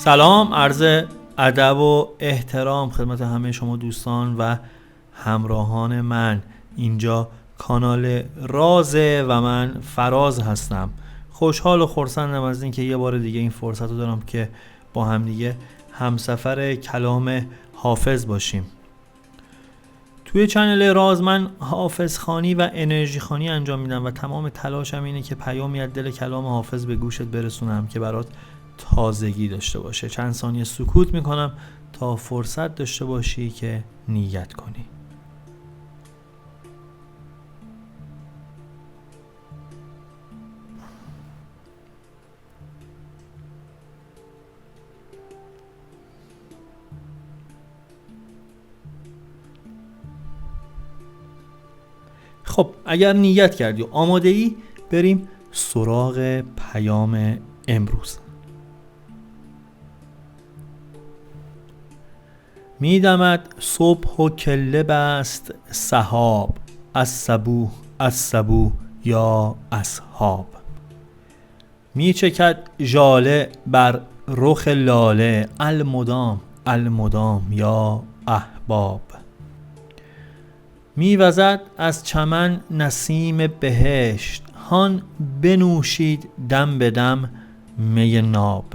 سلام، عرض ادب و احترام خدمت همه شما دوستان و همراهان من. اینجا کانال رازه و من فراز هستم. خوشحال و خرسندم از اینکه یه بار دیگه این فرصت رو دارم که با هم دیگه همسفر کلام حافظ باشیم. توی چنل راز من حافظ خوانی و انرژی خوانی انجام میدم و تمام تلاشم اینه که پیامی از دل کلام حافظ به گوشت برسونم که برات تازگی داشته باشه. چند ثانیه سکوت میکنم تا فرصت داشته باشی که نیت کنی. خب اگر نیت کردی و آماده ای بریم سراغ پیام امروز. میدمد صبح و کله بست سحاب، از صبوح یا اصحاب. میچکد ژاله بر رخ لاله، المدام یا احباب. میوزد از چمن نسیم بهشت، هان بنوشید دم به دم می ناب.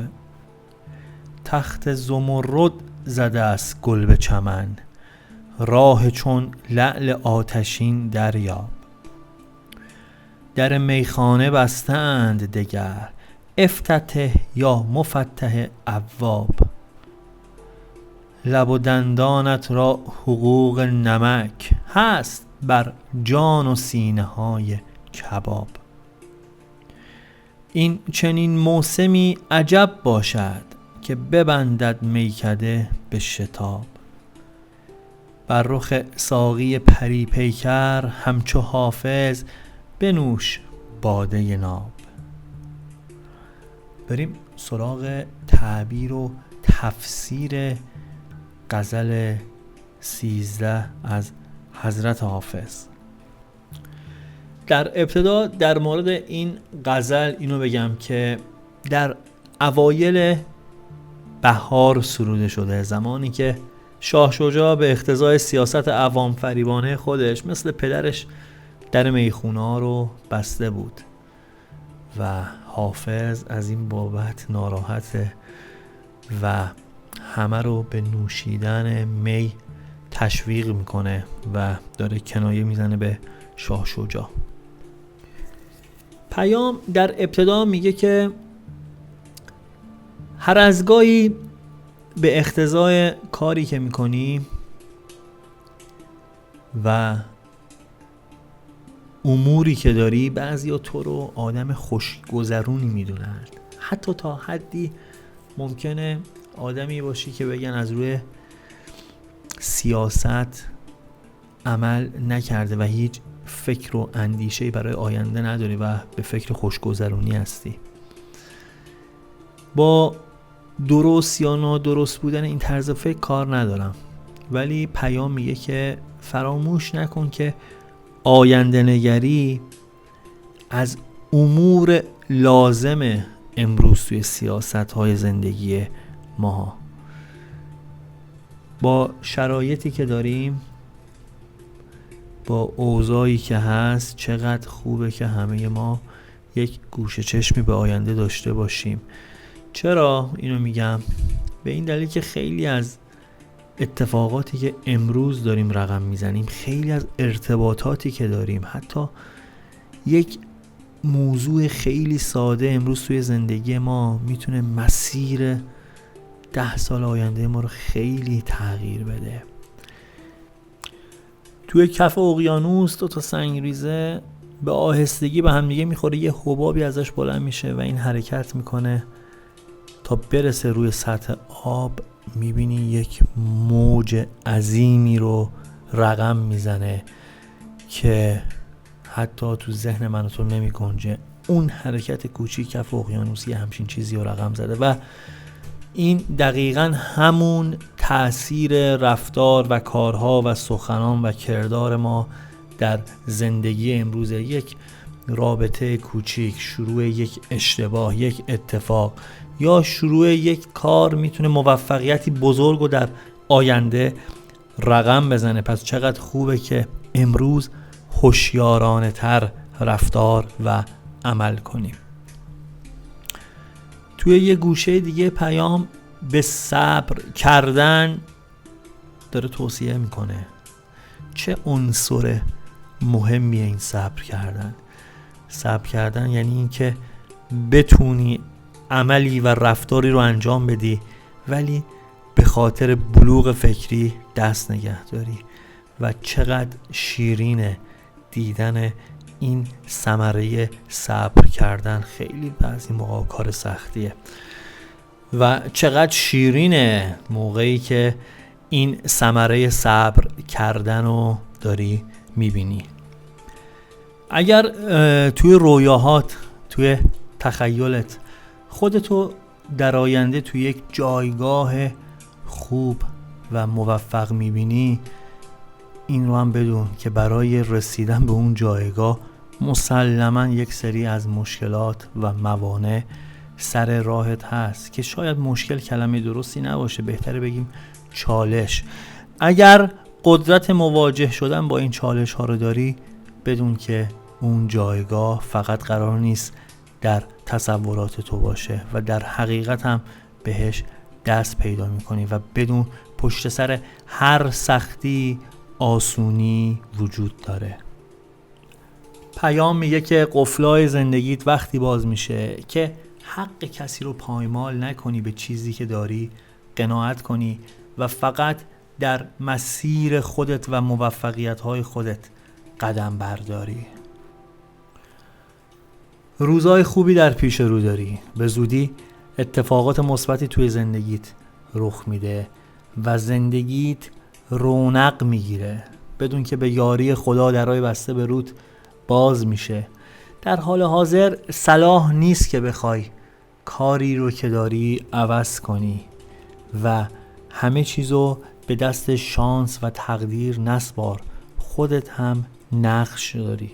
تخت زمرد زده است گل به چمن، راه چون لعل آتشین دریاب. در میخانه بستند دگر، افتتح یا مفتح ابواب. لب و دندانت را حقوق نمک، هست بر جان و سینه های کباب. این چنین موسمی عجب باشد، که ببندد میکده به شتاب. بر رخ ساقی پری پیکر همچو حافظ، بنوش باده ناب. بریم سراغ تعبیر و تفسیر غزل 13 از حضرت حافظ. در ابتدا در مورد این غزل اینو بگم که در اوایل بهار سروده شده، زمانی که شاه شجاع به اقتضای سیاست عوام فریبانه خودش مثل پدرش در میخونه رو بسته بود و حافظ از این بابت ناراحته و همه رو به نوشیدن می تشویق میکنه و داره کنایه میزنه به شاه شجاع. پیام در ابتدا میگه که هر از گاهی به اقتضای کاری که میکنی و اموری که داری، بعضیا تو رو آدم خوشگذرونی میدونند. حتی تا حدی ممکنه آدمی باشی که بگن از روی سیاست عمل نکرده و هیچ فکر و اندیشه‌ای برای آینده نداری و به فکر خوشگذرونی هستی. با درست یا نادرست بودن این طرز فکر کار ندارم، ولی پیام میگه که فراموش نکن که آینده نگری از امور لازم امروز توی سیاست‌های زندگی ما. با شرایطی که داریم، با اوضاعی که هست، چقدر خوبه که همه ما یک گوشه چشمی به آینده داشته باشیم. چرا اینو میگم؟ به این دلیل که خیلی از اتفاقاتی که امروز داریم رقم میزنیم، خیلی از ارتباطاتی که داریم، حتی یک موضوع خیلی ساده امروز توی زندگی ما میتونه مسیر 10 سال آینده ما رو خیلی تغییر بده. توی کف اقیانوس 2 تا سنگریزه به آهستگی به هم دیگه میخوره، یه حبابی ازش بلند میشه و این حرکت میکنه تا برسه روی سطح آب. میبینی یک موج عظیمی رو رقم میزنه که حتی تو ذهن من و تو نمی گنجه. اون حرکت کوچیک کف اقیانوسی همچین چیزی رو رقم زده و این دقیقاً همون تأثیر رفتار و کارها و سخنان و کردار ما در زندگی امروز. یک رابطه کوچیک، شروع یک اشتباه، یک اتفاق یا شروع یک کار میتونه موفقیتی بزرگ و در آینده رقم بزنه. پس چقدر خوبه که امروز هوشیارانه تر رفتار و عمل کنیم. توی یه گوشه دیگه پیام به صبر کردن داره توصیه میکنه. چه عنصر مهمیه این صبر کردن. صبر کردن یعنی این که بتونی عملی و رفتاری رو انجام بدی ولی به خاطر بلوغ فکری دست نگه داری. و چقدر شیرینه دیدن این ثمره صبر کردن. خیلی بعضی موقع کار سختیه و چقدر شیرینه موقعی که این ثمره صبر کردن رو داری میبینی. اگر توی رویاهات، توی تخیلت خودتو در آینده توی یک جایگاه خوب و موفق میبینی، این رو هم بدون که برای رسیدن به اون جایگاه مسلماً یک سری از مشکلات و موانع سر راهت هست که شاید مشکل کلمه درستی نباشه، بهتره بگیم چالش. اگر قدرت مواجه شدن با این چالش ها رو داری، بدون که اون جایگاه فقط قرار نیست در تصورات تو باشه و در حقیقت هم بهش دست پیدا میکنی و بدون پشت سر هر سختی آسونی وجود داره. پیام میگه که قفلای زندگیت وقتی باز میشه که حق کسی رو پایمال نکنی، به چیزی که داری قناعت کنی و فقط در مسیر خودت و موفقیت‌های خودت قدم برداری. روزای خوبی در پیش رو داری. به زودی اتفاقات مثبتی توی زندگیت رخ میده و زندگیت رونق میگیره. بدون که به یاری خدا درای بسته به رود باز میشه. در حال حاضر صلاح نیست که بخوای کاری رو که داری عوض کنی و همه چیزو به دست شانس و تقدیر نسپار. خودت هم نقش داری.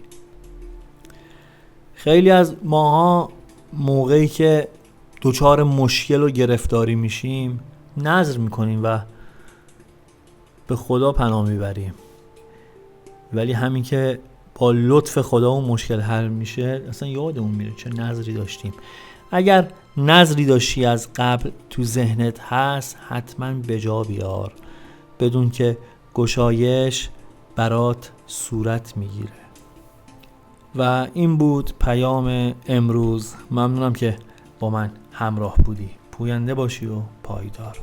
خیلی از ماها موقعی که دچار مشکل و گرفتاری میشیم نذر میکنیم و به خدا پناه میبریم، ولی همین که با لطف خدا اون مشکل حل میشه اصلا یادمون میره چه نذری داشتیم. اگر نذری داشتی از قبل تو ذهنت هست، حتما به جا بیار بدون که گشایش برات صورت میگیره. و این بود پیام امروز. ممنونم که با من همراه بودی. پوینده باشی و پایدار.